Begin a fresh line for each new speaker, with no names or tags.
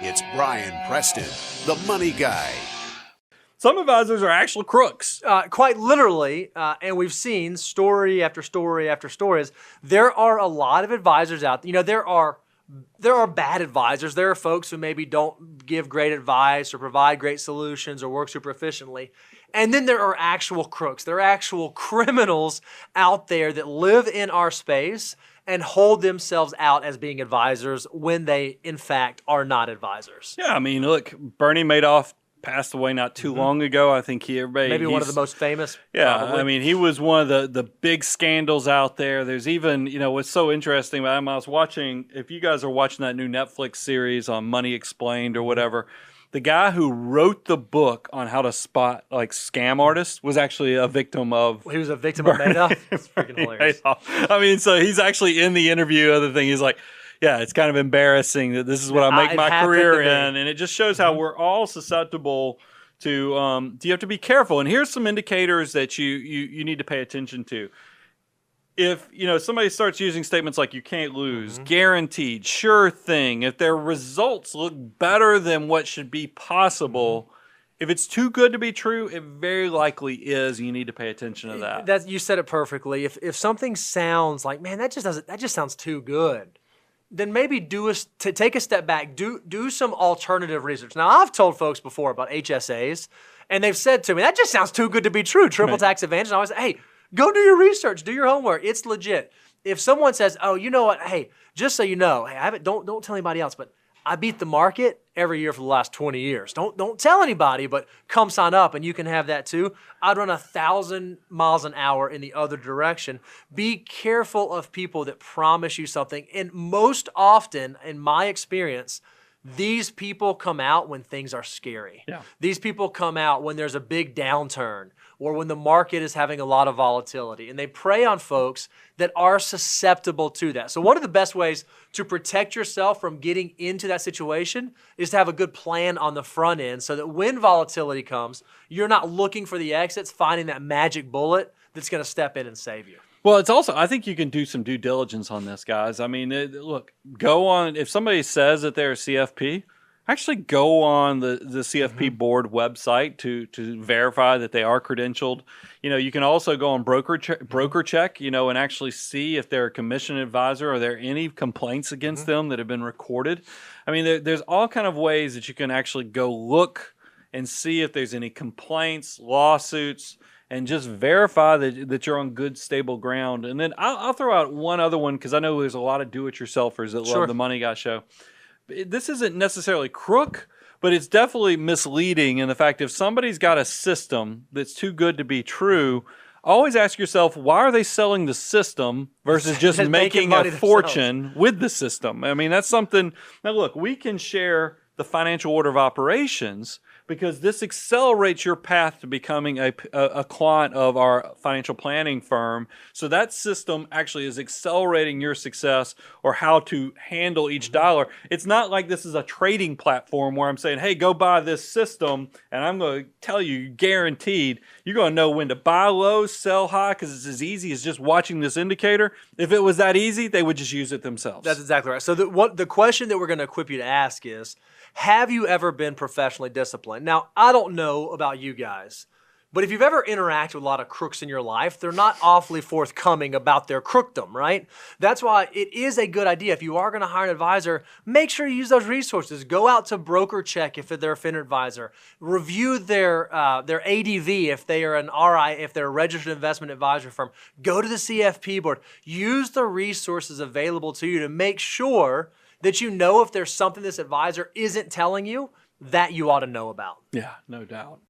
It's Brian Preston, the money guy.
Some advisors are actual crooks.
Quite literally, and we've seen story after story after stories. There are a lot of advisors out there. There are bad advisors. There are folks who maybe don't give great advice or provide great solutions or work super efficiently. And then there are actual crooks. There are actual criminals out there that live in our space and hold themselves out as being advisors when they, in fact, are not advisors.
Yeah, I mean, look, Bernie Madoff passed away not too long ago. I think
maybe one of the most famous.
Yeah,
probably.
I mean, he was one of the big scandals out there. There's even, what's so interesting about him, I was watching, if you guys are watching that new Netflix series on Money Explained or whatever, the guy who wrote the book on how to spot like scam artists was actually a victim of.
He was a victim of Madoff. It's freaking hilarious.
I mean, so he's actually in the interview. Other thing, he's like, yeah, it's kind of embarrassing that this is what I make my career in. And it just shows how we're all susceptible to, you have to be careful. And here's some indicators that you need to pay attention to. If, somebody starts using statements like you can't lose, guaranteed, sure thing, if their results look better than what should be possible, if it's too good to be true, it very likely is. You need to pay attention to that.
You said it perfectly. If something sounds like, man, that just sounds too good, then maybe take a step back, do some alternative research. Now, I've told folks before about HSAs, and they've said to me, that just sounds too good to be true, triple tax advantage. And I always say, hey, go do your research, do your homework. It's legit. If someone says, oh, you know what, hey, just so you know, hey, don't tell anybody else, but I beat the market every year for the last 20 years. Don't tell anybody, but come sign up and you can have that too. I'd run 1,000 miles an hour in the other direction. Be careful of people that promise you something. And most often, in my experience, these people come out when things are scary.
Yeah.
These people come out when there's a big downturn or when the market is having a lot of volatility. And they prey on folks that are susceptible to that. So one of the best ways to protect yourself from getting into that situation is to have a good plan on the front end so that when volatility comes, you're not looking for the exits, finding that magic bullet that's going to step in and save you.
Well, it's also, I think you can do some due diligence on this, guys. I mean, look, go on, if somebody says that they're a CFP, actually go on the CFP board website to verify that they are credentialed. You can also go on broker check, and actually see if they're a commissioned advisor. Are there any complaints against them that have been recorded? I mean, there's all kind of ways that you can actually go look and see if there's any complaints, lawsuits, and just verify that you're on good, stable ground. And then I'll throw out one other one because I know there's a lot of do-it-yourselfers that love the Money Guy show. This isn't necessarily crook, but it's definitely misleading in the fact if somebody's got a system that's too good to be true, always ask yourself, why are they selling the system versus just making a fortune with the system? I mean, that's something. Now, look, we can share the financial order of operations because this accelerates your path to becoming a client of our financial planning firm. So that system actually is accelerating your success or how to handle each dollar. It's not like this is a trading platform where I'm saying, hey, go buy this system, and I'm going to tell you, guaranteed, you're going to know when to buy low, sell high, because it's as easy as just watching this indicator. If it was that easy, they would just use it themselves.
That's exactly right. So the question that we're going to equip you to ask is, have you ever been professionally disciplined? Now, I don't know about you guys, but if you've ever interacted with a lot of crooks in your life, they're not awfully forthcoming about their crookdom, right? That's why it is a good idea. If you are going to hire an advisor, make sure you use those resources. Go out to broker check if they're a FINRA advisor. Review their ADV if they are an RI, if they're a registered investment advisor firm. Go to the CFP board. Use the resources available to you to make sure that you know if there's something this advisor isn't telling you that you ought to know about.
Yeah, no doubt.